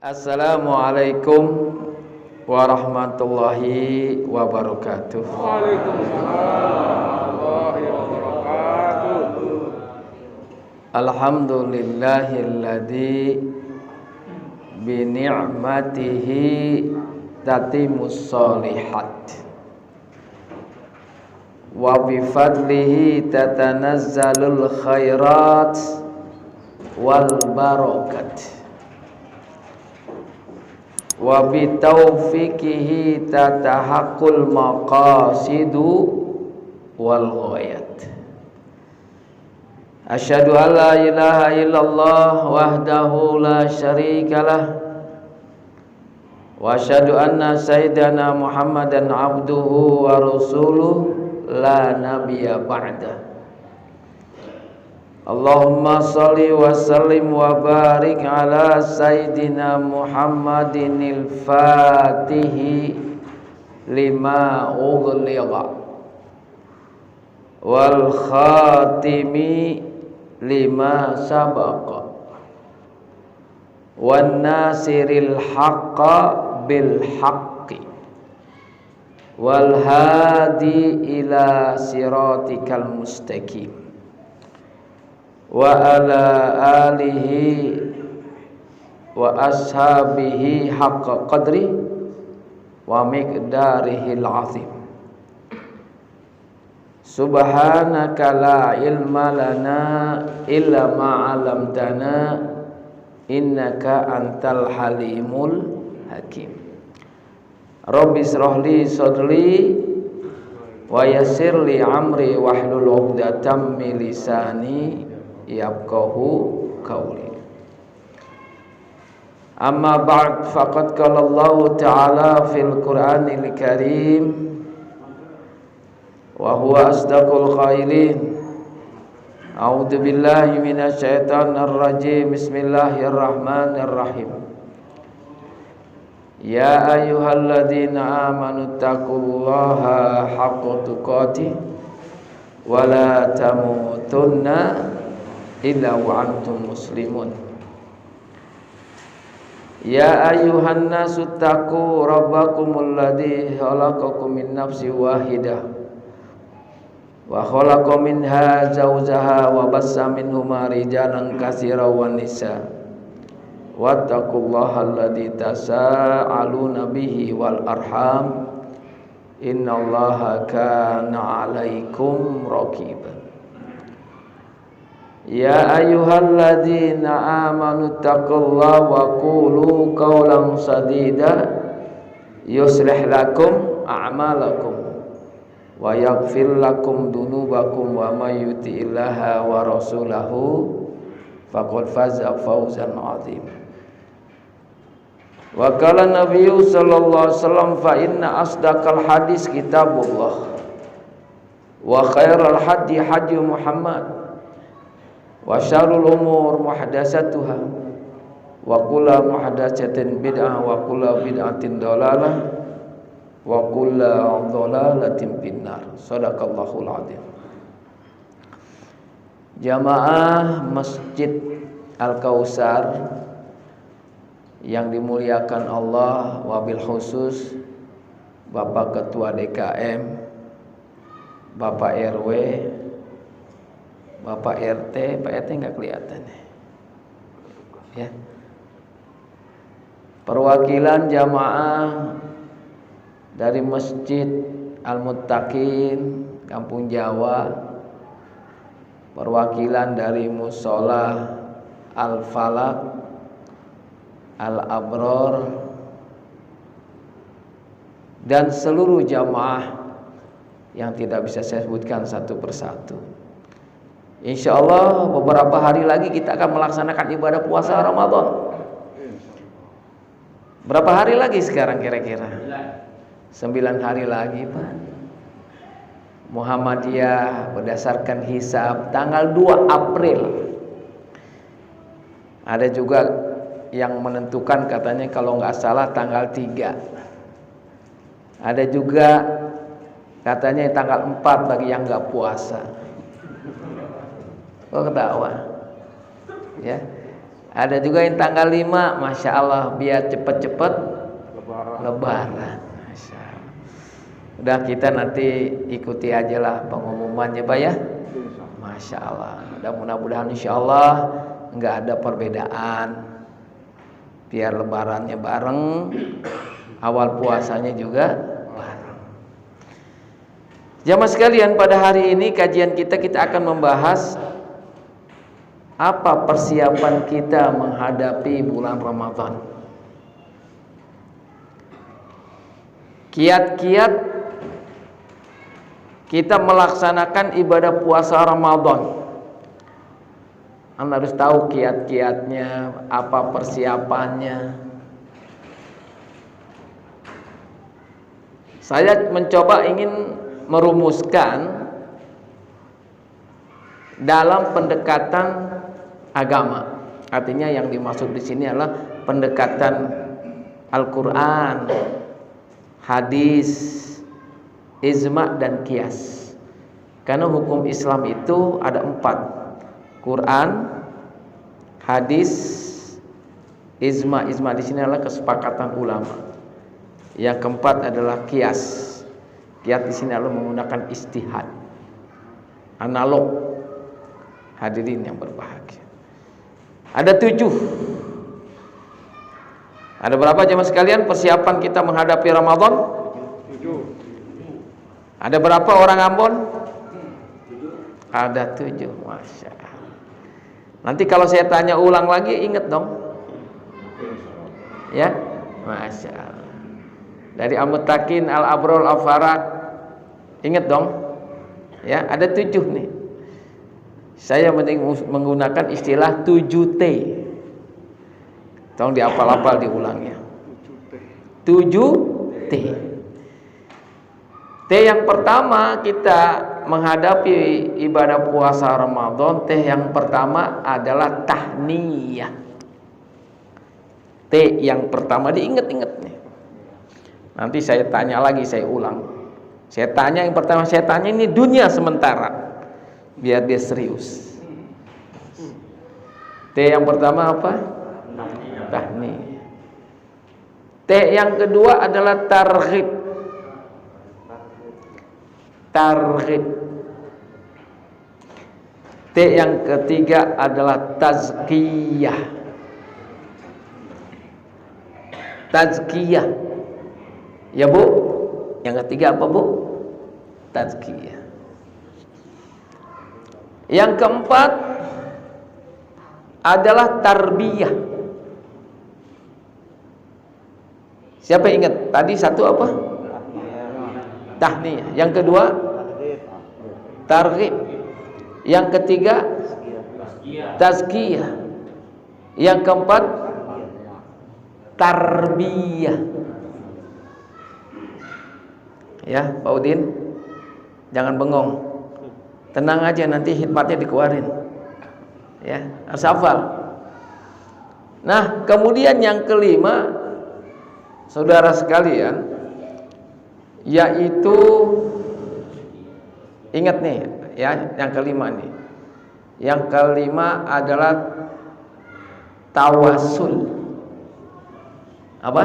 Assalamualaikum warahmatullahi wabarakatuh. Waalaikumsalam warahmatullahi wabarakatuh. Alhamdulillahilladzi bi ni'matihi tatimmus shalihat wa bi fadlihi tatanazzalul khairat wal barakat wa bi taufiqihi tatahaqqul maqasidu wal ghayat. Asyhadu an la ilaha illallah wahdahu la syarikalah wa asyhadu anna sayyidana Muhammadan abduhu wa rasuluh la nabiyya ba'da. Allahumma salli wa sallim wa barik ala sayyidina Muhammadinil fatihi lima ughliqa wal khatimi lima sabaqa wan nasiril haqqa bil haqqi wal hadi ila siratikal mustaqim wa ala alihi wa ashabihi haqqa qadri wa miqdarihil azim. Subhanaka la ilma lana illa ma 'allamtana innaka antal halimul hakim. Rabbi israh li sadri wa yassir li amri wahlul 'uqdatam min lisani yafqahu qawli. Amma ba'd, faqad qala Allah ta'ala fil Qur'anil Karim wa huwa asdaqul qailin. A'udzu billahi minasy syaithanir rajim. Bismillahirrahmanirrahim. Ya ayyuhalladzina amanu taqullaha haqqa tuqatih wa la tamutunna illa wa antum muslimun. Ya ayyuhan nasu taqu rabbakumul ladzi khalaqakum min nafsin wahidah wa khalaqa minha zawjaha wa bassa minhuma rijalan katsiran wan nisaa wattaqullaha alladzi tasaaluna bihi wal arham innallaha kana 'alaikum raqiba. Ya ayyuhalladzina amanu taqullaha wa qulu qawlan sadida yuslih lakum a'malakum wa yaghfir lakum dunubakum wa may yuti'illaha wa rasulahu faqad faza fawzan 'azim. Wa qala nabiyyu sallallahu alaihi wasallam fa inna asdaqal hadis kitabullah wa khairal hadi hadi Muhammad wa syarrul umur muhdatsatuha wa kullu muhdatsatin bid'ah wa kullu bid'atin dhalalah wa kullu dhalalatin finnar. Shadaqallahul adzim. Jamaah Masjid Al-Kautsar yang dimuliakan Allah, wabil khusus Bapak Ketua DKM, Bapak RW, Bapak RT. Pak RT enggak kelihatan ya. Perwakilan jamaah dari Masjid Al-Muttaqin Kampung Jawa, perwakilan dari Mushola Al-Falak Al-Abror, dan seluruh jamaah yang tidak bisa saya sebutkan satu persatu. Insya Allah beberapa hari lagi kita akan melaksanakan ibadah puasa Ramadan. Berapa hari lagi sekarang kira-kira? 9 hari lagi, Pak. Muhammadiyah berdasarkan hisab tanggal 2 April. Ada juga yang menentukan katanya kalau nggak salah tanggal 3. Ada juga katanya tanggal 4 bagi yang nggak puasa. Oh, ketawa. Ya. Ada juga yang tanggal 5, Masya Allah, biar cepet-cepet Lebaran. Masya Allah. Udah, kita nanti ikuti aja lah pengumumannya Pak ya. Masya Allah. Mudah-mudahan insya Allah nggak ada perbedaan. Biar Lebarannya bareng, awal puasanya juga bareng. Jamaah sekalian, pada hari ini kajian kita akan membahas apa persiapan kita menghadapi bulan Ramadan. Kiat-kiat kita melaksanakan ibadah puasa Ramadan. Anda harus tahu kiat-kiatnya, apa persiapannya. Saya mencoba ingin merumuskan dalam pendekatan agama. Artinya yang dimaksud di sini adalah pendekatan Al-Quran, hadis, ijma' dan qiyas. Karena hukum Islam itu ada 4: Quran, hadis, ijma'. Ijma' di sini adalah kesepakatan ulama. Yang keempat adalah qiyas. Qiyas di sini adalah menggunakan ijtihad, analog. Hadirin yang berbahagia, ada 7. Ada berapa jemaah sekalian persiapan kita menghadapi Ramadan? 7. Ada berapa orang Ambon? Ada 7. Masya Allah. Nanti kalau saya tanya ulang lagi, ingat dong. Ya, Masya Allah. Dari Al-Muttaqin, Al-Abrol, Al-Farad, ingat dong. Ya, ada 7 nih. Saya menggunakan istilah 7T. Tolong dihafal-hafal, diulangnya. 7T. T yang pertama kita menghadapi ibadah puasa Ramadan, T yang pertama adalah tahniyah. T yang pertama diingat-ingat nih. Nanti saya tanya lagi, saya ulang. Saya tanya yang pertama, saya tanya ini dunia sementara. Biar dia serius. T yang pertama apa? Tahniyah. T yang kedua adalah targhib. Targhib. T yang ketiga adalah tazkiyah. Tazkiyah. Ya Bu? Yang ketiga apa Bu? Tazkiyah. Yang keempat adalah tarbiyah. Siapa ingat? Tadi satu apa? Tahniyah. Yang kedua targhib. Yang ketiga tazkiyah. Yang keempat tarbiyah. Ya, Pak Udin, jangan bengong. Tenang aja, nanti hikmatnya dikeluarin. Ya, harus hafal. Nah, kemudian yang kelima, saudara sekalian, yaitu ingat nih, ya, yang kelima nih. Yang kelima adalah tawasul. Apa?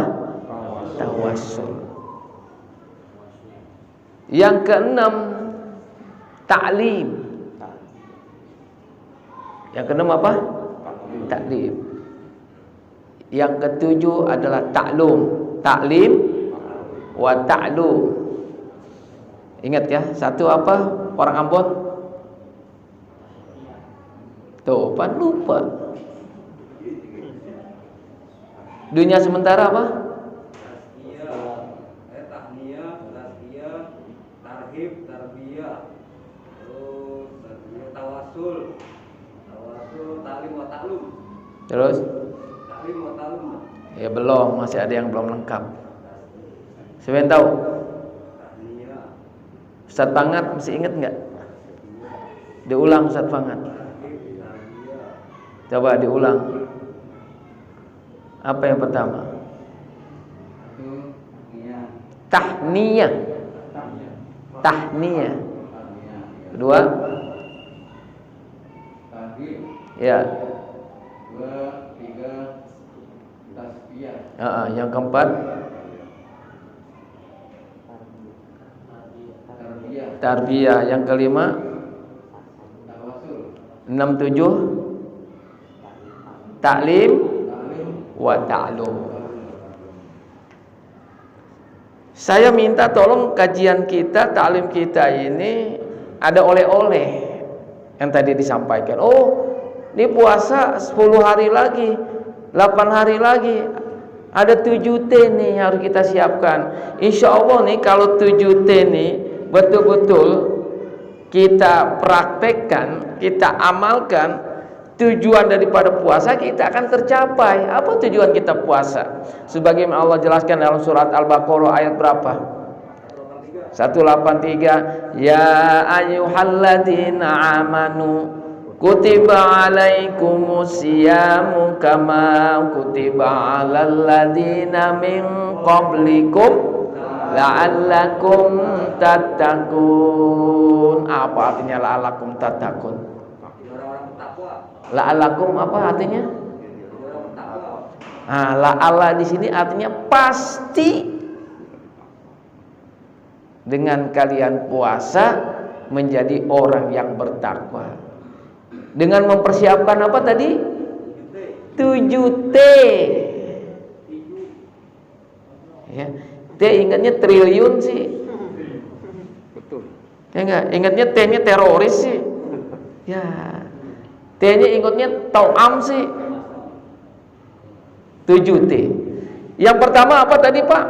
Tawasul. Yang keenam, ta'lim. Yang keenam apa? Ta'lim. Yang ketujuh adalah ta'lum. Ta'lim wa ta'lum. Ingat ya, satu apa? Orang Ambon? Tuh, pan lupa. Dunia sementara apa? Terus? Ya belum, masih ada yang belum lengkap. Siapa yang tahu? Ustaz Pangat masih ingat nggak? Diulang Ustaz Pangat. Coba diulang. Apa yang pertama? Tahniyah. Tahniyah. Kedua? Ya. Yang keempat tarbiyah. Yang kelima 67 taklim wa ta'lum. Saya minta tolong kajian kita, taklim kita ini ada oleh-oleh yang tadi disampaikan. Oh, ini puasa 10 hari lagi, 8 hari lagi, ada 7T nih harus kita siapkan. Insya Allah nih kalau 7T nih betul-betul kita praktekkan, kita amalkan, tujuan daripada puasa kita akan tercapai. Apa tujuan kita puasa? Sebagaimana Allah jelaskan dalam surat Al-Baqarah ayat berapa? 183. Ya ayyuhalladzina amanu kutiba alaikumus siyamu kama kutiba alal ladzina min qablikum la'allakum tattaqun. Apa artinya la'allakum tattaqun? La'allakum apa artinya? La'alla di sini artinya pasti dengan kalian puasa menjadi orang yang bertakwa. Dengan mempersiapkan apa tadi? 7T. Ya. T ingatnya triliun sih. Betul. Ya enggak? Ingatnya T-nya teroris sih. Ya. T-nya ingatnya tau'am sih. 7T. Yang pertama apa tadi, Pak?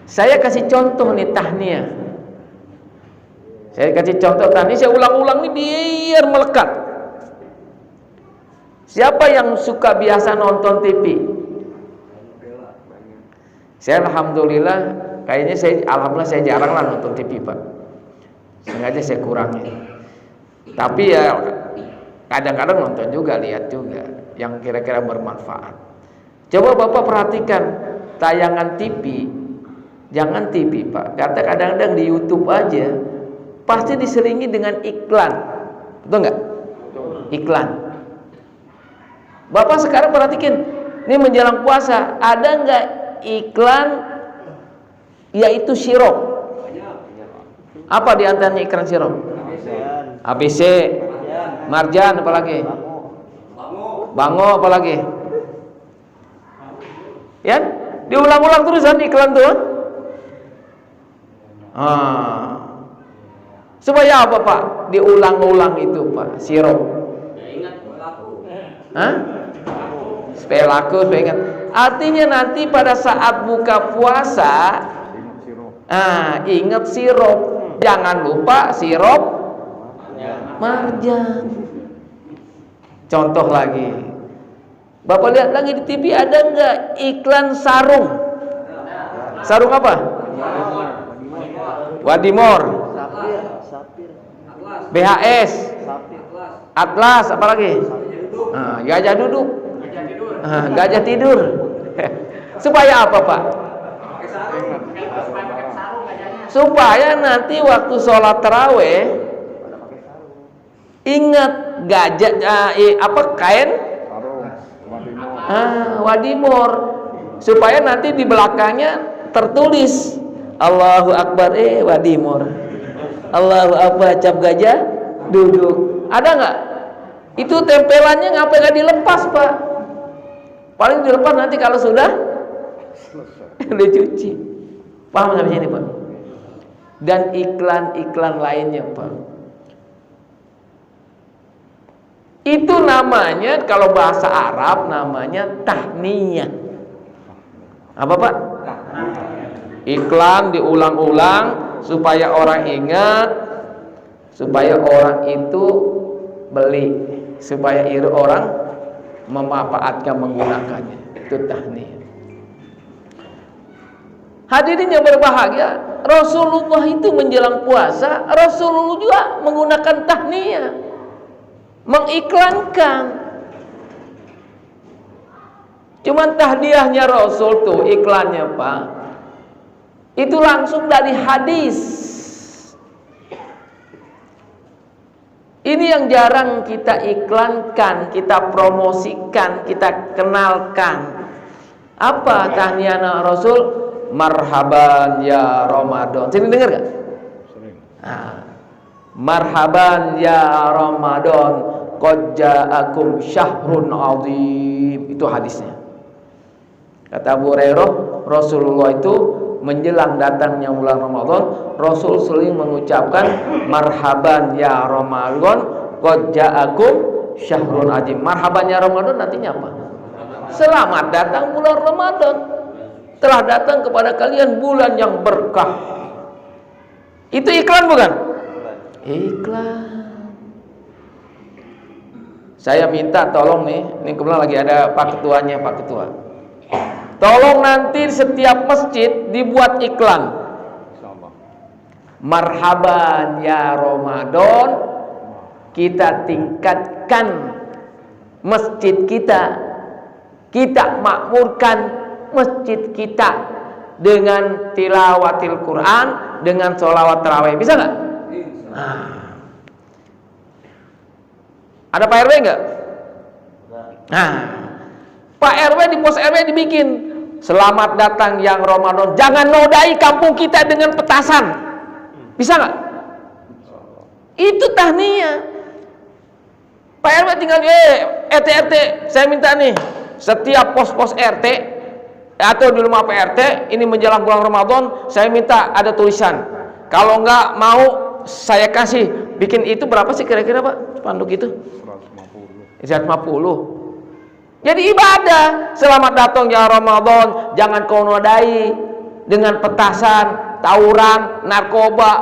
Saya kasih contoh nih tahniyah. Saya kasih contoh tahniyah, saya ulang-ulang nih biar melekat. Siapa yang suka biasa nonton TV? Saya alhamdulillah, alhamdulillah saya jarang lah nonton TV, Pak. Sengaja saya kurangi. Tapi ya kadang-kadang nonton juga, lihat juga yang kira-kira bermanfaat. Coba Bapak perhatikan tayangan TV, jangan TV, Pak. Kadang-kadang di YouTube aja pasti diselingi dengan iklan, betul nggak? Iklan. Bapak sekarang perhatikan, ini menjelang puasa ada nggak iklan yaitu sirup? Apa diantaranya iklan sirup? ABC, Marjan, apalagi? Bango, apalagi? Ya, diulang-ulang terusan iklan tuh. Supaya apa, Pak? Diulang-ulang itu, Pak, sirup. Supaya laku, supaya ingat. Artinya nanti pada saat buka puasa, ingat sirup. Jangan lupa sirup Marjan. Contoh lagi, Bapak lihat lagi di TV ada nggak iklan sarung? Sarung apa? Wadimor, BHS, Atlas, apalagi? Gajah duduk, gajah tidur. Supaya apa, Pak? Supaya nanti waktu sholat taraweh ingat gajah, kain wadimor, supaya nanti di belakangnya tertulis Allahu Akbar wadimor, Allahu Akbar cap gajah duduk. Ada nggak? Itu tempelannya ngapain nggak dilepas, Pak? Paling dilepas nanti kalau sudah dicuci. Paham sampai sini, Pak? Dan iklan-iklan lainnya, Pak. Itu namanya kalau bahasa Arab namanya tahniyah. Apa, Pak? Iklan diulang-ulang supaya orang ingat, supaya orang itu beli, supaya orang memanfaatkan, menggunakannya. Itu tahniyah. Hadirin yang berbahagia, Rasulullah itu menjelang puasa, Rasulullah juga menggunakan tahniyah, mengiklankan. Cuman tahniyahnya Rasul tuh iklannya, Pak, itu langsung dari hadis. Ini yang jarang kita iklankan, kita promosikan, kita kenalkan. Apa tahniah Rasul? Marhaban ya Ramadan. Sini dengar gak? Sering. Marhaban ya Ramadan, qad ja'akum syahrun azim. Itu hadisnya. Kata Abu Hurairah, Rasulullah itu menjelang datangnya bulan Ramadan, Rasul sering mengucapkan marhaban ya Ramadan, qad ja'akum syahrun azim. Marhaban ya Ramadan artinya apa? Selamat datang bulan Ramadan. Telah datang kepada kalian bulan yang berkah. Itu iklan bukan? Iklan. Saya minta tolong nih, ini kebetulan lagi ada Pak Ketuanya, Pak Ketua. Tolong nanti setiap masjid dibuat iklan. Insyaallah. Marhaban ya Ramadan, kita tingkatkan masjid kita. Kita makmurkan masjid kita dengan tilawatil Quran, dengan sholawat tarawih. Bisa nggak? Ada Pak RW nggak? Pak RW di pos RW dibikin selamat datang yang Ramadan, jangan nodai kampung kita dengan petasan. Bisa nggak? Itu tahniah. Pak RW tinggal RT, saya minta nih setiap pos-pos RT atau di rumah PRT ini menjelang bulan Ramadan, saya minta ada tulisan. Kalau nggak mau saya kasih bikin itu berapa sih kira-kira Pak spanduk itu? 150. Jadi ibadah. Selamat datang ya Ramadan, jangan kau nodai dengan petasan, tawuran, narkoba,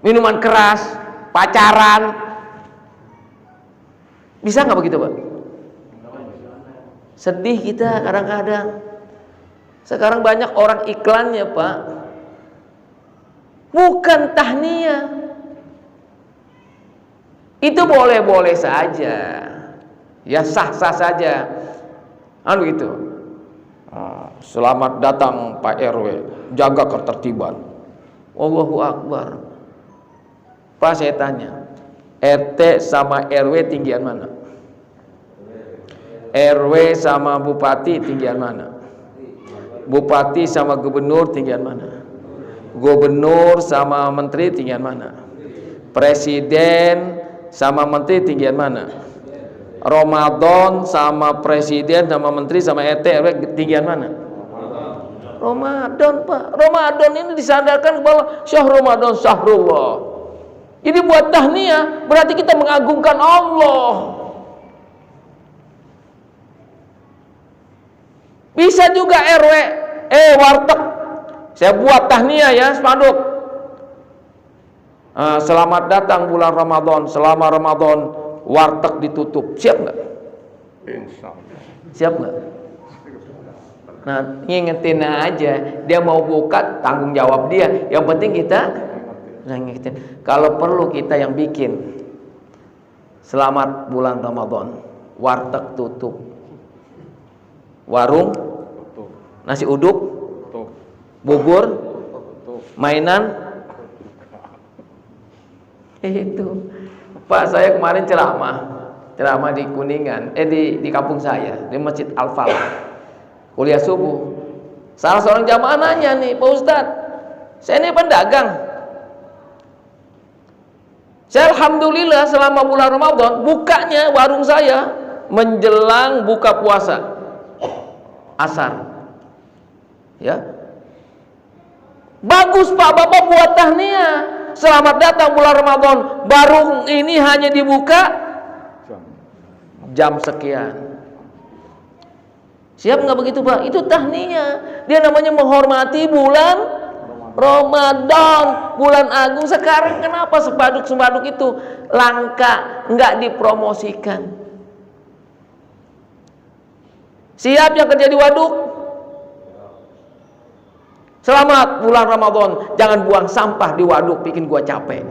minuman keras, pacaran. Bisa nggak begitu Pak? Sedih kita kadang-kadang. Sekarang banyak orang iklannya Pak, bukan tahniah. Itu boleh-boleh saja, ya sah-sah saja. Gitu. Selamat datang Pak RW, jaga ketertiban. Allahu Akbar. Pak saya tanya, RT sama RW tinggian mana? RW sama bupati tinggian mana? Bupati sama gubernur tinggian mana? Gubernur sama menteri tinggian mana? Presiden sama menteri tinggian mana? Ramadan sama presiden sama menteri sama RT RW tinggian mana? Ramadan Pak. Ramadan ini disandarkan bahwa syahrul Ramadan syahrullah. Ini buat tahniah, berarti kita mengagungkan Allah. Bisa juga RW, warteg, saya buat tahniah ya spanduk. Selamat datang bulan Ramadan, selama Ramadan warteg ditutup. Siap nggak? Insyaallah. Siap nggak? Nah, ngingetin aja, dia mau buka tanggung jawab dia. Yang penting kita ngingetin. Kalau perlu kita yang bikin. Selamat bulan Ramadan, warteg tutup. Warung, nasi uduk, bubur, mainan, itu. Pak saya kemarin ceramah di Kuningan, di kampung saya, di Masjid Al-Falah, kuliah subuh. Salah seorang jamaah nanya nih, Pak Ustadz, saya ini pedagang. Saya alhamdulillah selama bulan Ramadan bukanya warung saya menjelang buka puasa. Asar, ya, bagus Pak, Bapak buat tahniah. Selamat datang bulan Ramadan. Warung ini hanya dibuka jam sekian. Siap nggak begitu Pak? Itu tahniah. Dia namanya menghormati bulan Ramadan, bulan agung. Sekarang kenapa spanduk-spanduk itu langka, nggak dipromosikan? Siap yang kerja di waduk? Selamat bulan Ramadan, jangan buang sampah di waduk, bikin gua capek.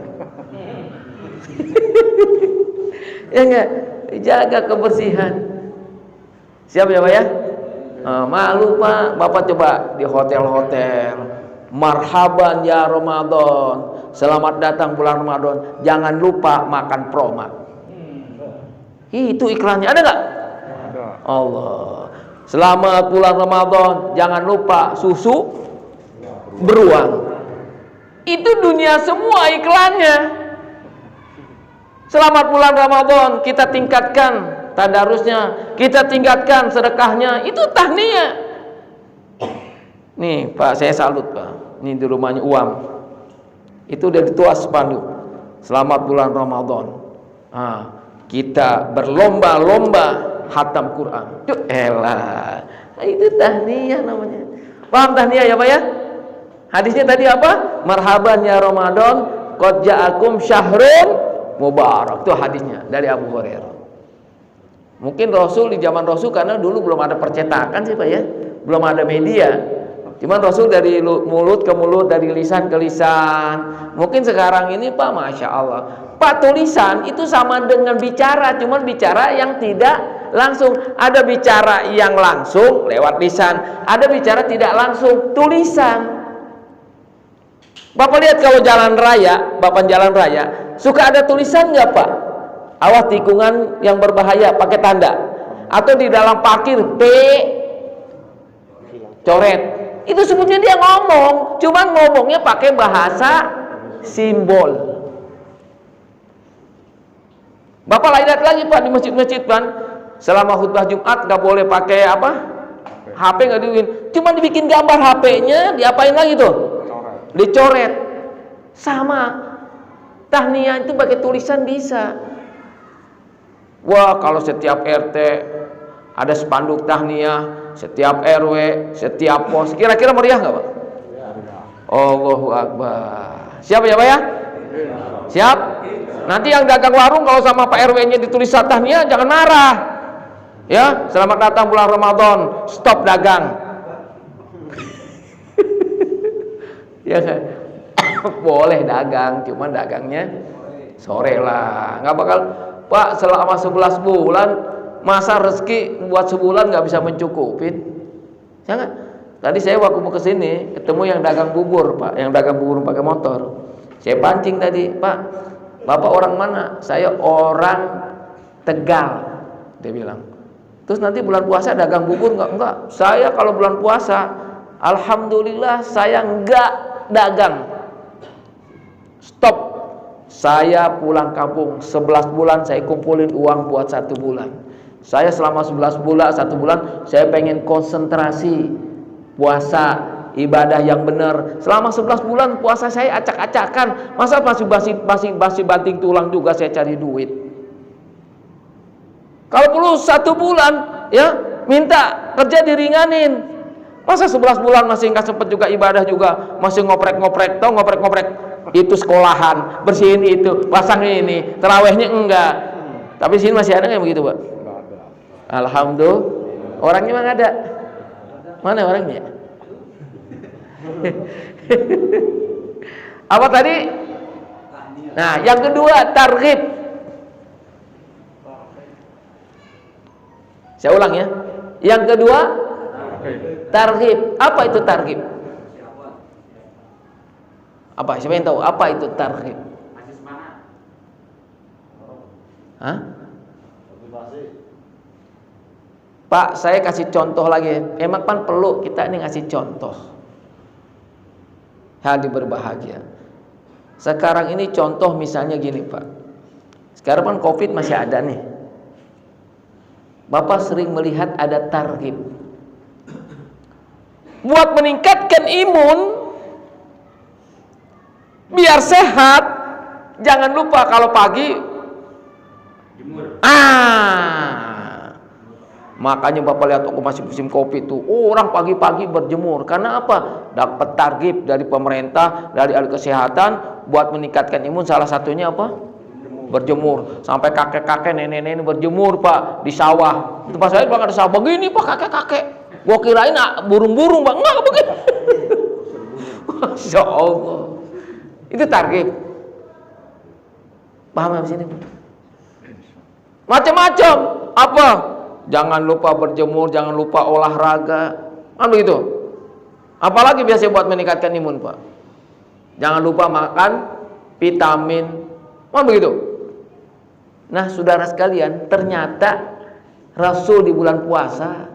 Ya enggak? Jaga kebersihan. Siap ya Pak ya? Malu Pak, Bapak coba di hotel-hotel. Marhaban ya Ramadan, selamat datang bulan Ramadan, jangan lupa makan proma. Itu iklannya ada nggak? Ada. Allah. Selamat bulan Ramadan, jangan lupa susu beruang. Itu dunia semua iklannya. Selamat bulan Ramadan, kita tingkatkan tadarusnya, kita tingkatkan sedekahnya. Itu tahniah. Nih Pak, saya salut Pak. Ini di rumahnya Uam. Itu udah dituas spanduk. Selamat bulan Ramadan. Kita berlomba-lomba hatam Quran. Duh, elah. Itu tahniah namanya. Paham tahniah ya Pak ya? Hadisnya tadi apa? Marhaban ya Ramadan, qad ja'akum syahrun mubarak. Itu hadisnya dari Abu Hurairah. Mungkin Rasul di zaman Rasul, karena dulu belum ada percetakan sih Pak ya, belum ada media. Cuman Rasul dari mulut ke mulut, dari lisan ke lisan. Mungkin sekarang ini Pak, Masya Allah Pak, tulisan itu sama dengan bicara, cuman bicara yang tidak langsung. Ada bicara yang langsung lewat lisan, ada bicara tidak langsung, tulisan. Bapak lihat kalau jalan raya, Bapak jalan raya, suka ada tulisan nggak Pak? Awas tikungan yang berbahaya, pakai tanda. Atau di dalam parkir P coret. Itu sebetulnya dia ngomong, cuman ngomongnya pakai bahasa simbol. Bapak lihat lagi Pak di masjid-masjid Pak, selama khutbah Jumat nggak boleh pakai apa? HP nggak dibikin, cuma dibikin gambar HP-nya, diapain lagi tuh? Dicoret. Sama. Tahniah itu pakai tulisan bisa. Wah, kalau setiap RT ada spanduk tahniah, setiap RW, setiap pos, kira-kira meriah nggak Pak? Allahu Akbar. Siap ya Pak ya? Siap? Nanti yang dagang warung kalau sama Pak RW-nya ditulis tahniah, jangan marah. Ya, selamat datang bulan Ramadan, stop dagang. Ya kan? Boleh dagang, cuman dagangnya sore lah. Nggak bakal, Pak, selama 11 bulan masa rezeki buat sebulan nggak bisa mencukupin. Jangan. Tadi saya waktu mau kesini ketemu yang dagang bubur Pak, yang dagang bubur pakai motor. Saya pancing tadi, Pak, Bapak orang mana? Saya orang Tegal, dia bilang. Terus nanti bulan puasa dagang bubur nggak? Enggak. Saya kalau bulan puasa, alhamdulillah saya nggak dagang. Stop. Saya pulang kampung 11 bulan saya kumpulin uang buat 1 bulan. Saya selama 11 bulan, 1 bulan saya pengen konsentrasi puasa, ibadah yang benar. Selama 11 bulan puasa saya acak-acakan. Masa masih banting tulang juga saya cari duit. Kalau perlu 1 bulan ya minta kerja diringanin. Masa 11 bulan masih nggak sempet juga ibadah juga, masih ngoprek-ngoprek, tau ngoprek-ngoprek itu sekolahan, bersihin itu, pasang ini, terawihnya enggak. Tapi sini masih ada nggak begitu Pak? Alhamdulillah. Orangnya mana ada? Mana orangnya? Apa tadi? Nah, yang kedua targhib. Saya ulang ya. Yang kedua targhib. Apa itu targhib? Apa? Siapa yang tahu apa itu targhib? Hah? Pak, saya kasih contoh lagi. Emang kan perlu kita ini ngasih contoh. Hadi berbahagia. Sekarang ini contoh misalnya gini Pak. Sekarang kan COVID masih ada nih. Bapak sering melihat ada targhib. Buat meningkatkan imun, biar sehat, jangan lupa kalau pagi jemur. Makanya Bapak lihat aku masih musim kopi tuh, orang pagi-pagi berjemur. Karena apa? Dapat targhib dari pemerintah, dari ahli kesehatan buat meningkatkan imun. Salah satunya apa? Berjemur. Sampai kakek-kakek, nenek-nenek berjemur Pak di sawah. Itu pas saya bilang ada sawah begini Pak, kakek-kakek. Gua kirain burung-burung Bang, enggak begitu. Masya Allah. Itu targhib. Paham habis ini? Macam-macam. Apa? Jangan lupa berjemur, jangan lupa olahraga. Kan begitu? Apalagi biasanya buat meningkatkan imun Pak? Jangan lupa makan vitamin. Kan begitu? Nah saudara sekalian, ternyata Rasul di bulan puasa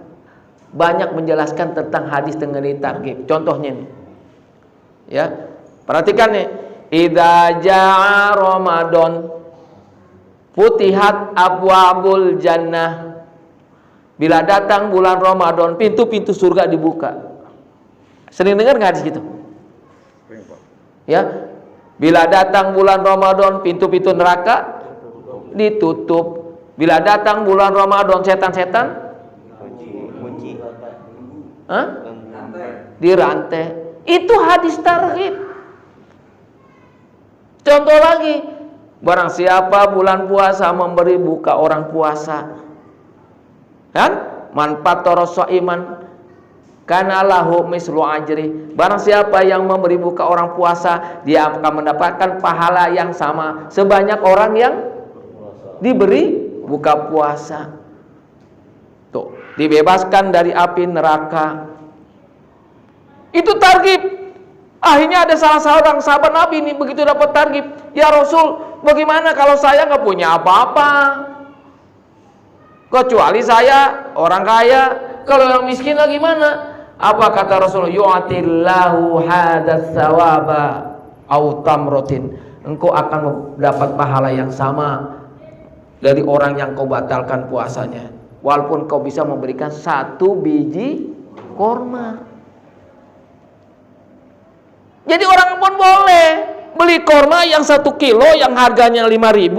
banyak menjelaskan tentang hadis mengenai targhib. Contohnya nih. Ya. Perhatikan nih. Idza jaa Ramadan futihat abwabul jannah. Bila datang bulan Ramadan, pintu-pintu surga dibuka. Sering dengar nggak hadis gitu? Ya. Bila datang bulan Ramadan, pintu-pintu neraka ditutup. Bila datang bulan Ramadan, setan-setan dirantai. Itu hadis targhib. Contoh lagi, barang siapa bulan puasa memberi buka orang puasa, kan? Man fatara shaiman kana lahu mislu ajri. Barang siapa yang memberi buka orang puasa, dia akan mendapatkan pahala yang sama sebanyak orang yang diberi buka puasa. Tuh, dibebaskan dari api neraka. Itu targhib. Akhirnya ada salah seorang sahabat Nabi nih, begitu dapat targhib, ya Rasul, bagaimana kalau saya nggak punya apa-apa? Kecuali saya orang kaya, kalau yang miskin lagi gimana? Apa kata Rasul? Yu'atillahu hadas sawaba au tamrotin. Engkau akan dapat pahala yang sama dari orang yang kau batalkan puasanya, walaupun kau bisa memberikan 1 biji korma. Jadi orang pun boleh beli korma yang 1 kilo yang harganya 5.000,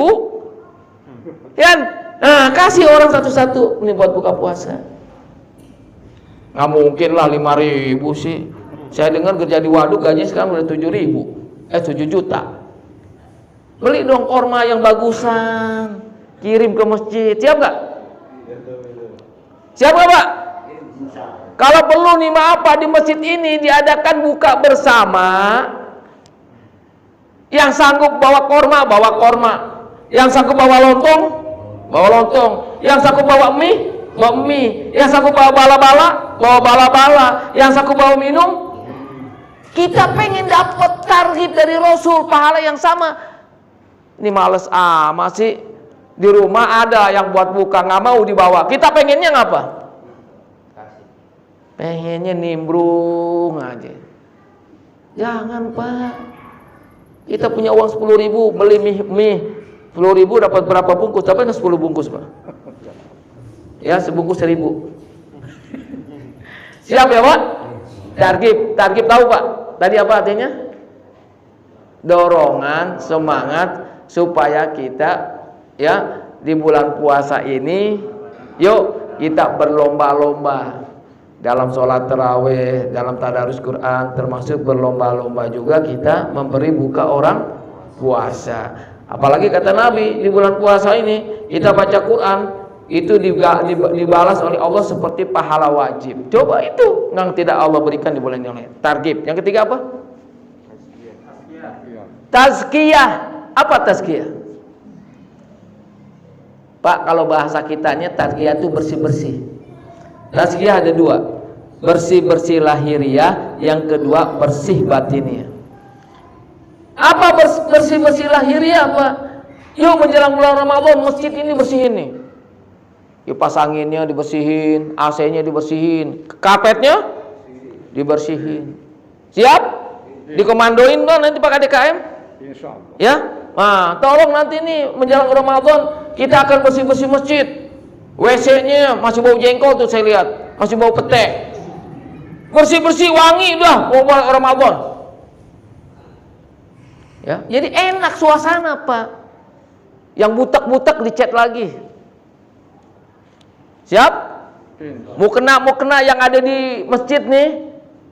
kan? Nah, kasih orang satu-satu ini buat buka puasa. Nggak mungkin lah 5.000 sih. Saya dengar kerja di waduk gaji sekarang udah 7 juta. Beli dong korma yang bagusan, kirim ke masjid. Siap nggak? Siap nggak, Pak? Kalau perlu nih, maaf Pak, di masjid ini diadakan buka bersama. Yang sanggup bawa korma, bawa korma. Yang sanggup bawa lontong, bawa lontong. Yang sanggup bawa mie, bawa mie. Yang sanggup bawa bala-bala, bawa bala-bala. Yang sanggup bawa minum. Kita pengen dapat targhib dari Rasul, pahala yang sama. Ini males amat sih. Di rumah ada yang buat buka, nggak mau dibawa. Kita pengennya ngapa? Pengennya nimbrung aja. Jangan, Pak. Kita punya uang 10.000, beli mie 10.000 dapat berapa bungkus? Dapat 10 bungkus, Pak. Ya, sebungkus 1.000. Siap ya, Pak? Targhib tahu, Pak? Tadi apa artinya? Dorongan, semangat supaya kita ya di bulan puasa ini yuk kita berlomba-lomba dalam sholat tarawih, dalam tadarus Quran, termasuk berlomba-lomba juga kita memberi buka orang puasa. Apalagi kata Nabi, di bulan puasa ini kita baca Quran itu dibalas oleh Allah seperti pahala wajib. Coba itu yang tidak Allah berikan di bulan yang lain. Targhib. Yang ketiga apa? Tazkiyah. Apa tazkiyah? Pak, kalau bahasa kitanya tazkiyah itu bersih-bersih. Tazkiyah ada 2, bersih-bersih lahiriah, yang kedua bersih batiniah. Apa bersih-bersih lahiriah, Pak? Yuk menjelang bulan Ramadan masjid ini bersihin nih. Kipas anginnya dibersihin, AC-nya dibersihin, karpetnya dibersihin. Siap? Dikomandoin dong nanti Pak KDKM? Insyaallah. Ya? Nah, tolong nanti nih menjelang Ramadan kita akan bersih-bersih masjid. WC-nya masih bau jengkol tuh saya lihat, masih bau pete. Bersih-bersih wangi udah mau Ramadan. Ya, jadi enak suasana, Pak. Yang butak-butak dicat lagi. Siap? Mau kena yang ada di masjid nih,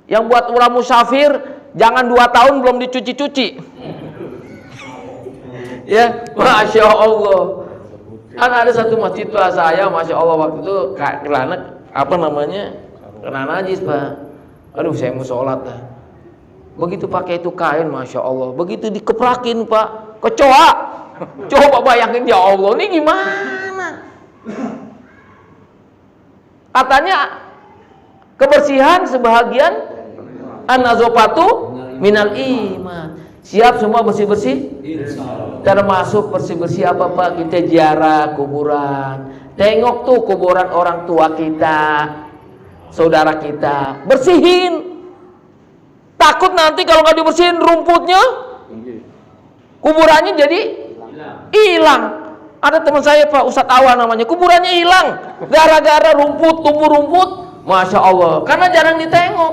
yang buat ulah musafir, jangan 2 tahun belum dicuci-cuci. Ya, Masya Allah. Kan ada satu masjid Pak saya, Masya Allah, waktu itu kelana apa namanya, kena najis, Pak. Aduh, saya mau sholat dah. Begitu pakai itu kain, Masya Allah, begitu dikeprakin, Pak, kecoa. Coba bayangin, ya Allah, ini gimana? Katanya kebersihan sebahagian an-nazafatu minal iman. Siap semua bersih-bersih? Termasuk bersih-bersih apa, Pak? Kita ziarah kuburan. Tengok tuh kuburan orang tua kita. saudara kita, bersihin. Takut nanti kalau nggak dibersihin rumputnya, kuburannya jadi hilang. Ada teman saya Pak Ustadz Awan namanya, kuburannya hilang gara-gara rumput, tumbuh rumput, masya Allah, karena jarang ditengok.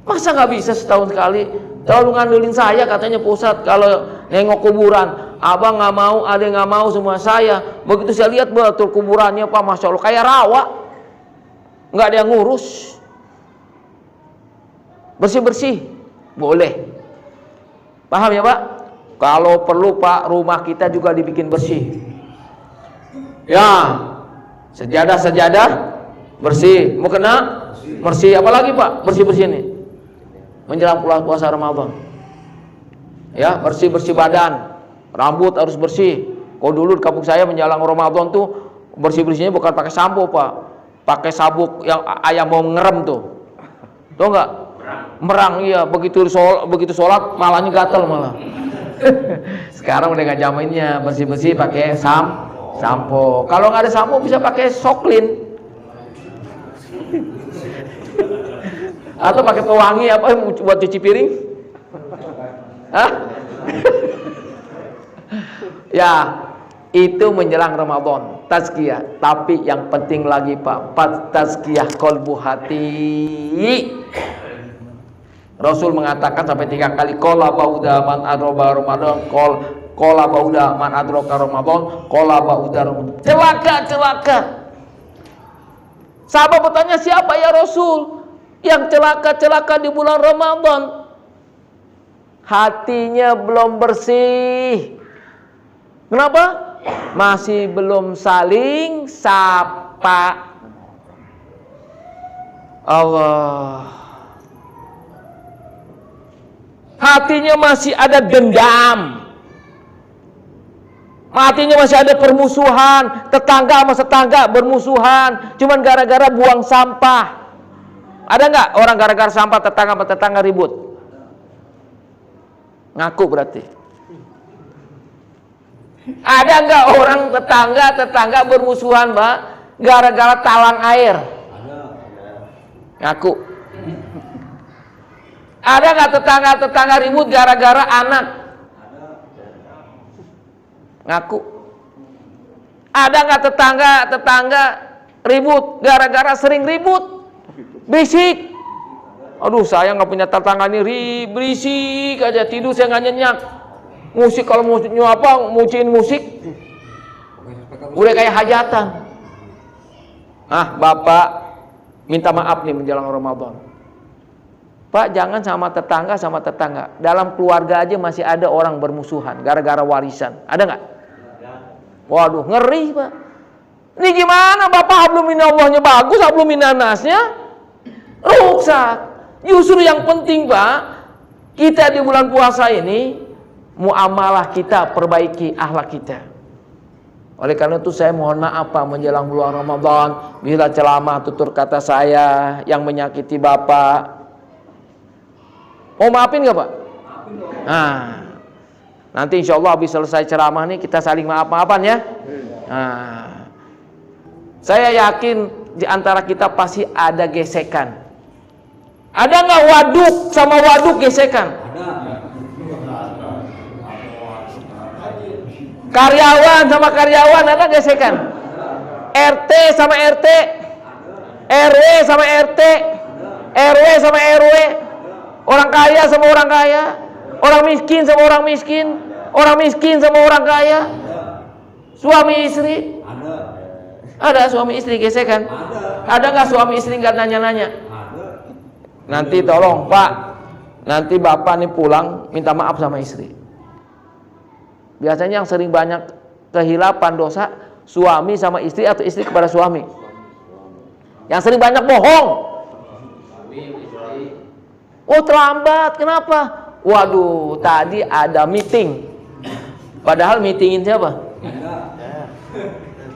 Masa nggak bisa setahun sekali? Terlalu ngandelin saya katanya Pak Ustadz kalau nengok kuburan. Abang nggak mau, ada yang nggak mau, semua saya. Begitu saya lihat betul kuburannya Pak, masya Allah kayak rawa, nggak ada yang ngurus. Bersih-bersih boleh, paham ya Pak? Kalau perlu Pak, rumah kita juga dibikin bersih. Ya, sejadah-sejadah bersih. Mau kena bersih, apalagi Pak? Bersih-bersih nih menjelang puasa Ramadan. Ya, bersih-bersih badan, rambut harus bersih. Kalau dulu di kampung saya menjelang Ramadan tuh bersih-bersihnya bukan pakai sampo Pak, pakai sabuk yang ayam mau ngerem tuh. Tahu nggak? Merang, iya. Begitu sholat malahnya gatel malah. Sekarang udah nggak zamannya, bersih-bersih pakai sampo. Kalau nggak ada sampo bisa pakai soklin. Atau pakai pewangi apa buat cuci piring? Hah? Ya, itu menjelang Ramadan, tazkiyah. Tapi yang penting lagi Pak, tazkiyah qalbu hati. Rasul mengatakan sampai 3 kali, qala bauda man adroba Ramadan, qala bauda man adroka Ramadan, qala bauda Ramadan. Celaka. Sahabat bertanya, siapa ya Rasul yang celaka di bulan Ramadan? Hatinya belum bersih. Kenapa? Masih belum saling sapa. Allah. Hatinya masih ada dendam, hatinya masih ada permusuhan, tetangga sama tetangga bermusuhan, cuman gara-gara buang sampah. Ada nggak orang gara-gara sampah tetangga sama tetangga ribut? Ngaku berarti. Ada nggak orang tetangga bermusuhan Pak gara-gara talang air? Ngaku. Ada nggak tetangga ribut gara-gara anak? Ngaku. Ada nggak tetangga ribut gara-gara sering ribut? Berisik. Aduh, saya nggak punya tetangga ini berisik aja, tidur saya nggak nyenyak. Musik, kalau musiknya apa, muciin musik, udah kayak hajatan. Bapak minta maaf nih menjelang Ramadan. Pak, jangan sama tetangga. Dalam keluarga aja masih ada orang bermusuhan gara-gara warisan. Ada nggak? Waduh, ngeri Pak. Ini gimana Bapak, hablum minallahnya bagus, hablum minannasnya rusak. Justru yang penting Pak, kita di bulan puasa ini muamalah kita perbaiki, akhlak kita. Oleh karena itu saya mohon maaf Pak, menjelang bulan Ramadan bila ceramah tutur kata saya yang menyakiti Bapak, mau maafin nggak Pak? Nanti insya Allah habis selesai ceramah nih kita saling maaf-maafan ya. Saya yakin di antara kita pasti ada gesekan. Ada nggak waduk sama waduk gesekan? Karyawan sama karyawan ada gesekan? RT sama RT, RW sama RT, RW sama RW. Orang kaya sama orang kaya, orang miskin sama orang miskin, orang miskin sama orang kaya, suami istri. Ada suami istri gesekan? Ada nggak suami istri nggak nanya-nanya? Nanti tolong Pak, nanti Bapak nih pulang minta maaf sama istri. Biasanya yang sering banyak kehilapan dosa suami sama istri atau istri kepada suami. Yang sering banyak bohong. Oh terlambat, kenapa? Waduh, tadi ada meeting. Padahal meetingin siapa?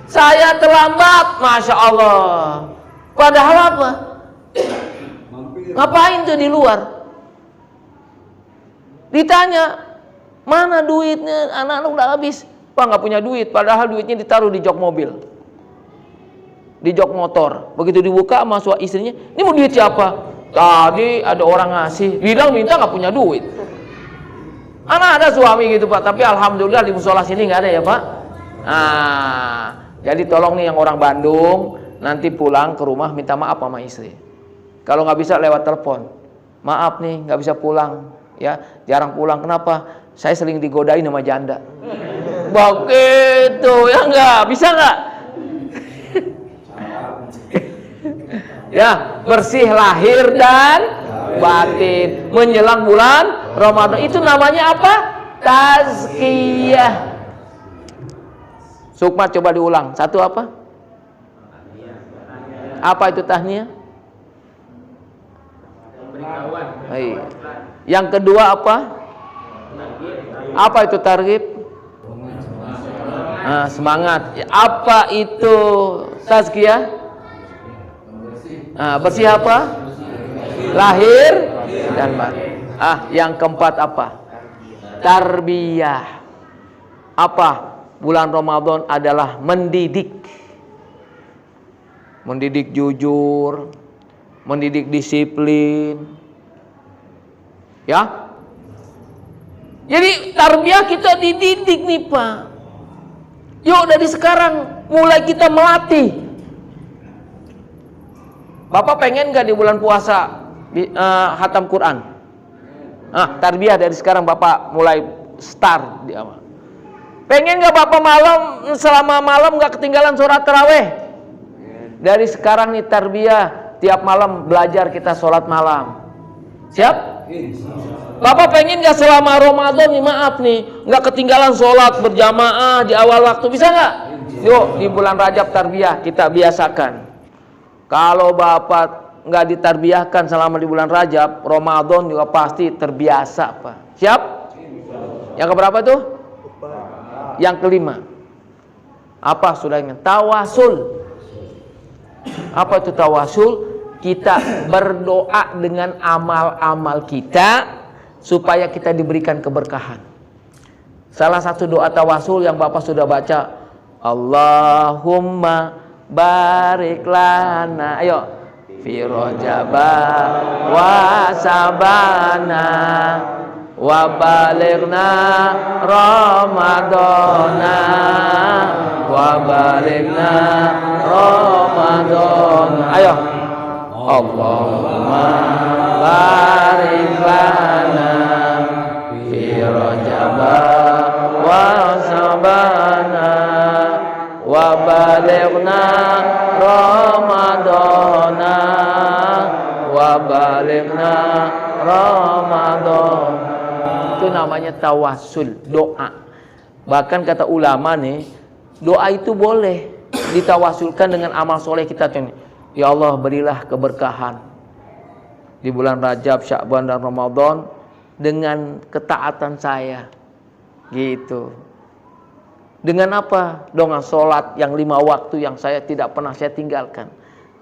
Saya terlambat, Masya Allah. Padahal apa? Ngapain tuh di luar? Ditanya, mana duitnya? Anak-anak udah habis. Pak nggak punya duit, padahal duitnya ditaruh di jok mobil. di jok motor. Begitu dibuka sama istrinya, ini mau duit siapa? Tadi ada orang ngasih, bilang minta nggak punya duit. Anak ada suami gitu Pak, tapi alhamdulillah di musola sini nggak ada ya Pak. Nah, jadi tolong nih yang orang Bandung, nanti pulang ke rumah minta maaf sama istri. Kalau nggak bisa lewat telepon, maaf nih nggak bisa pulang, ya jarang pulang. Kenapa? Saya sering digodain sama janda. Begitu ya nggak bisa nggak? Ya, bersih lahir dan batin menjelang bulan Ramadan. Itu namanya apa? Tazkiyah. Sukma coba diulang. Satu apa? Apa itu tahniyah? Yang kedua apa? Apa itu targhib? Nah, semangat. Apa itu tazkiyah? Nah, bersih apa? Lahir dan batin. Yang keempat apa? Tarbiyah. Apa? Bulan Ramadan adalah mendidik. Mendidik jujur, mendidik disiplin. Ya? Jadi tarbiyah kita dididik nih Pak. Yuk dari sekarang mulai kita melatih. Bapak pengen gak di bulan puasa khatam Quran? Tarbiyah dari sekarang Bapak mulai start di awal. Pengen gak Bapak selama malam gak ketinggalan sholat taraweh? Dari sekarang nih tarbiyah, tiap malam belajar kita sholat malam. Siap? Bapak pengen gak selama Ramadan nih, maaf nih, gak ketinggalan sholat berjamaah di awal waktu, bisa gak? Yuk di bulan Rajab tarbiyah kita biasakan. Kalau Bapak nggak ditarbiyahkan selama di bulan Rajab, Ramadan juga pasti terbiasa Pak. Siap? Yang keberapa tuh? Yang kelima. Apa sudahnya? Tawasul. Apa itu tawasul? Kita berdoa dengan amal-amal kita supaya kita diberikan keberkahan. Salah satu doa tawasul yang Bapak sudah baca, Allahumma barik lana, ayo, fi rajaba wa sabana wa balighna ramadana wa balighna ramadana. Ayo, Allahumma barik lana fi rajaba wa sabana wa balighna ramadana wa balighna ramadan. Itu namanya tawasul, doa. Bahkan kata ulama nih, doa itu boleh ditawasulkan dengan amal soleh kita. Ya Allah, berilah keberkahan di bulan Rajab, Sya'ban dan Ramadan dengan ketaatan saya. Gitu. Dengan apa? Dengan sholat yang 5 waktu yang saya tidak pernah saya tinggalkan.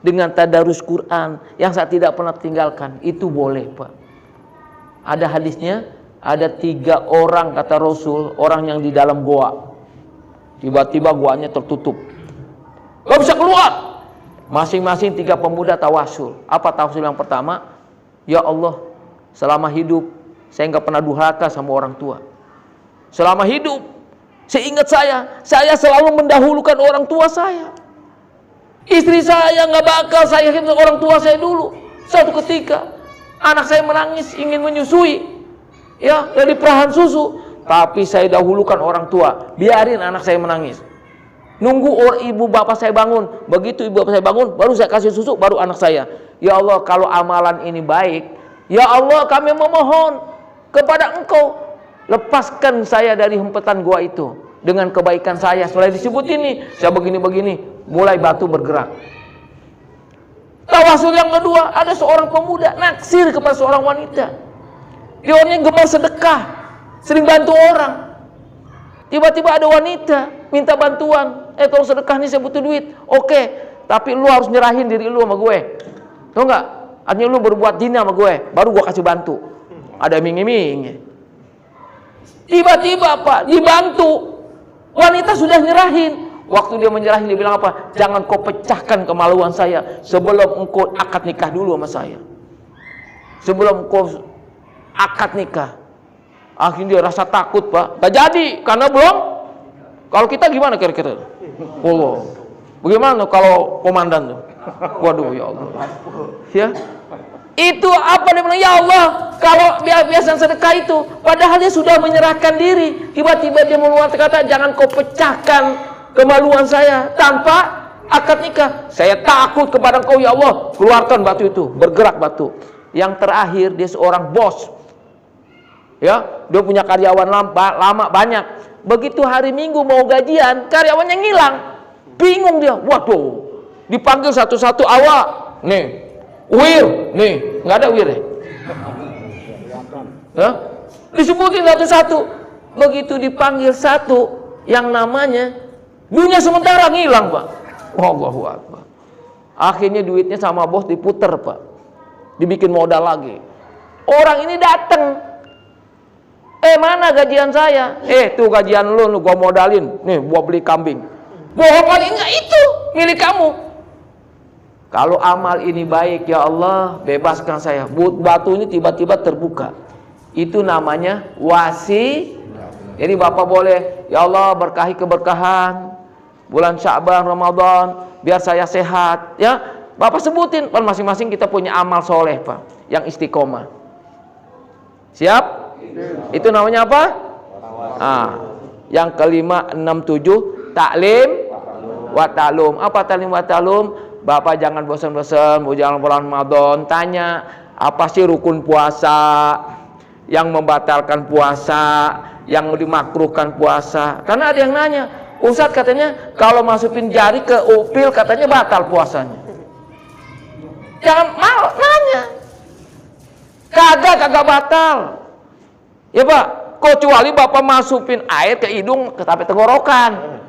Dengan tadarus Quran yang saya tidak pernah tinggalkan. Itu boleh Pak. Ada hadisnya, ada 3 orang kata Rasul, orang yang di dalam goa. Tiba-tiba goanya tertutup, gak bisa keluar. Masing-masing 3 pemuda tawasul. Apa tawasul yang pertama? Ya Allah, selama hidup saya gak pernah durhaka sama orang tua. Selama hidup seingat saya selalu mendahulukan orang tua saya. Istri saya nggak bakal saya ingat orang tua saya dulu. Suatu ketika anak saya menangis ingin menyusui, ya dari perahan susu, tapi saya dahulukan orang tua. Biarin anak saya menangis. Nunggu ibu bapak saya bangun. Begitu ibu bapak saya bangun, baru saya kasih susu, baru anak saya. Ya Allah, kalau amalan ini baik, ya Allah kami memohon kepada Engkau, lepaskan saya dari hempetan gua itu dengan kebaikan saya. Setelah disebut ini, saya begini-begini, mulai batu bergerak. Tawasul yang kedua, ada seorang pemuda naksir kepada seorang wanita. Dia orangnya gemar sedekah, sering bantu orang. Tiba-tiba ada wanita minta bantuan, tolong sedekah nih, saya butuh duit. Oke, tapi lu harus nyerahin diri lu sama gue. Tahu nggak? Artinya lu berbuat zina sama gue, baru gue kasih bantu. Ada iming-imingnya. Tiba-tiba Pak, dibantu. Wanita sudah nyerahin. Waktu dia menyerahi, dia bilang apa? Jangan kau pecahkan kemaluan saya sebelum engkau akad nikah dulu sama saya. Sebelum engkau akad nikah. Akhirnya dia rasa takut, Pak. Gak jadi, karena belum. Kalau kita gimana kira-kira? Allah. Bagaimana kalau komandan tuh? Waduh, ya Allah. Ya. Itu apa dia bilang, ya Allah, kalau biasa sedekah itu, padahal dia sudah menyerahkan diri. Tiba-tiba dia mengeluarkan kata, jangan kau pecahkan kemaluan saya tanpa akad nikah. Saya takut kepada Engkau, ya Allah. Keluarkan batu itu, bergerak batu. Yang terakhir, dia seorang bos. Ya, dia punya karyawan lama banyak. Begitu hari Minggu mau gajian, karyawannya ngilang. Bingung dia. Waduh, dipanggil satu-satu, awak. Nih, wir, nih, nggak ada wir ya? Hah? Disebutin satu-satu. Begitu dipanggil satu, yang namanya dunia sementara ngilang, Pak. Allahu Akbar. Akhirnya duitnya sama bos diputer, Pak. Dibikin modal lagi. Orang ini datang. Mana gajian saya? Tuh gajian lu gua modalin. Nih, gua beli kambing. Bohong kali, enggak, itu milik kamu. Kalau amal ini baik, ya Allah, bebaskan saya. Batu ini tiba-tiba terbuka. Itu namanya wasi. Jadi Bapak boleh, ya Allah, berkahi keberkahan bulan Sya'ban, Ramadan, biar saya sehat, ya. Bapak sebutin, masing-masing kita punya amal soleh, Pak, yang istiqomah. Siap? Itu namanya apa? Yang kelima, 67, taklim wa ta'lum. Apa taklim wa ta'lum? Bapak jangan bosan-bosan, jangan bulan Ramadan, tanya apa sih rukun puasa, yang membatalkan puasa, yang dimakruhkan puasa. Karena ada yang nanya, Ustadz katanya kalau masukin jari ke upil katanya batal puasanya. Jangan mau nanya. Kagak batal. Ya Pak, kecuali Bapak masukin air ke hidung sampai tenggorokan.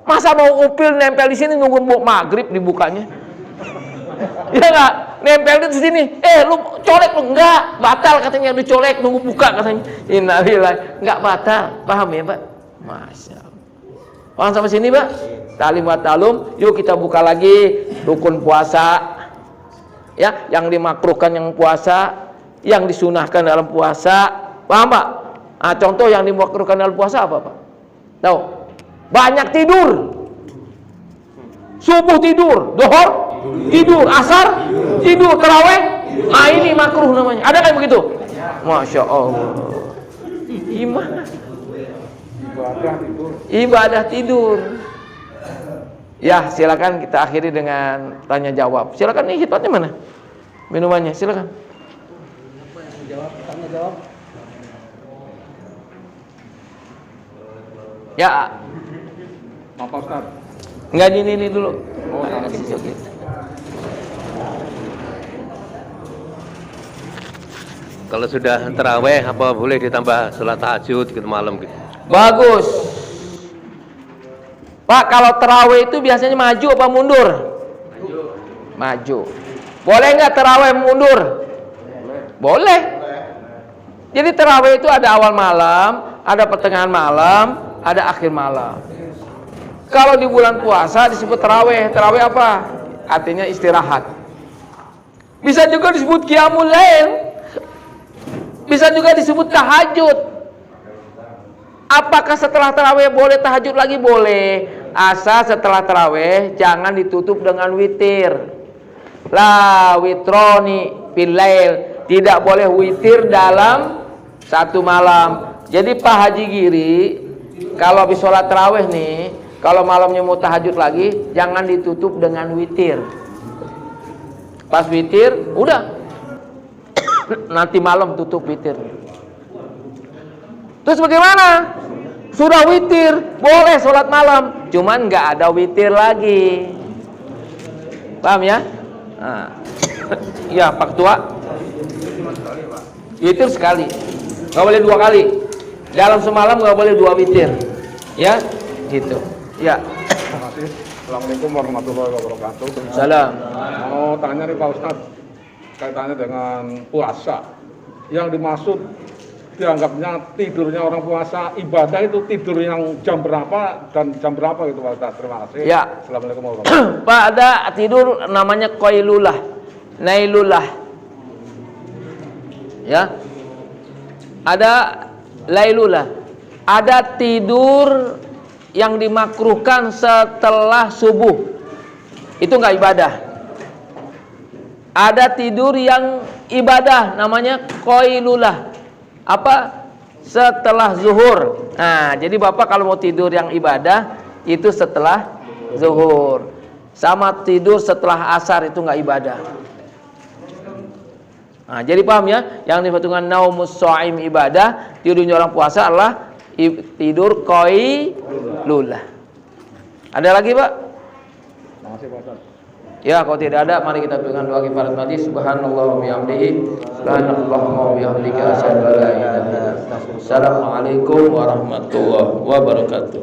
Masa mau upil nempel di sini nunggu maghrib dibukanya? Ya enggak, nempel di sini. Lu colek lu, enggak, batal katanya, dicolek nunggu buka katanya. Innalillahi, enggak batal. Paham ya, Pak? Masya Allah. Paham sampai sini, Pak? Ta'lim wa ta'lum. Yuk kita buka lagi rukun puasa. Ya, yang dimakruhkan yang puasa, yang disunahkan dalam puasa. Paham, Pak? Contoh yang dimakruhkan dalam puasa apa, Pak? Tahu? Banyak tidur. Subuh tidur, zuhur tidur, asar tidur, tarawih. Ini makruh namanya. Ada kan begitu? Masya Allah. Gimana? Ibadah tidur. Ya, silakan kita akhiri dengan tanya jawab. Silakan, nih hitotnya mana? Minumannya, silakan. Tanya jawab. Ya. Apa Ustaz? Enggak, ini dulu. Kalau sudah taraweh apa boleh ditambah sholat tahajud gitu malam gitu? Bagus. Pak, kalau taraweh itu biasanya maju apa mundur? Maju. Boleh nggak taraweh mundur? Boleh. Jadi taraweh itu ada awal malam, ada pertengahan malam, ada akhir malam. Kalau di bulan puasa disebut taraweh. Taraweh apa? Artinya istirahat. Bisa juga disebut qiyamul lail. Bisa juga disebut tahajud. Apakah setelah taraweh boleh tahajud lagi? Boleh. Asal setelah taraweh jangan ditutup dengan witir. La witroni fil lail. Tidak boleh witir dalam satu malam. Jadi Pak Haji Giri, kalau habis sholat taraweh nih, kalau malamnya mau tahajud lagi, jangan ditutup dengan witir. Pas witir, udah. Nanti malam tutup witir. Terus bagaimana? Sudah witir, boleh sholat malam, cuman nggak ada witir lagi. Paham ya? Nah. Ya, Pak Ketua. Witir sekali, nggak boleh dua kali. Dalam semalam nggak boleh dua witir. Ya, gitu. Ya. Terima kasih. Assalamualaikum warahmatullahi wabarakatuh. Salam. Mau tanya nih Pak Ustadz, kaitannya dengan puasa. Yang dimaksud dianggapnya tidurnya orang puasa ibadah itu tidur yang jam berapa dan jam berapa gitu Pak Ustaz? Terima kasih. Ya. Assalamualaikum warahmatullahi wabarakatuh. Pak, ada tidur namanya qailulah, nailulah. Ya. Ada lailulah. Ada tidur yang dimakruhkan setelah subuh. Itu enggak ibadah. Ada tidur yang ibadah namanya qailulah. Apa? Setelah zuhur. Nah, jadi Bapak kalau mau tidur yang ibadah itu setelah zuhur. Sama tidur setelah asar itu enggak ibadah. Nah, jadi paham ya? Yang dimaksudkan naumus shaim ibadah, tidurnya orang puasa adalah tidur qailulah. Ada lagi, Pak? Terima kasih Pak Ustaz. Ya, kalau tidak ada, mari kita berikan doa kifarat majlis. Subhanallah wa bihamdihi, subhanallah wa bihamdika, asyhadu an la ilaha illa anta. Assalamualaikum warahmatullahi wabarakatuh.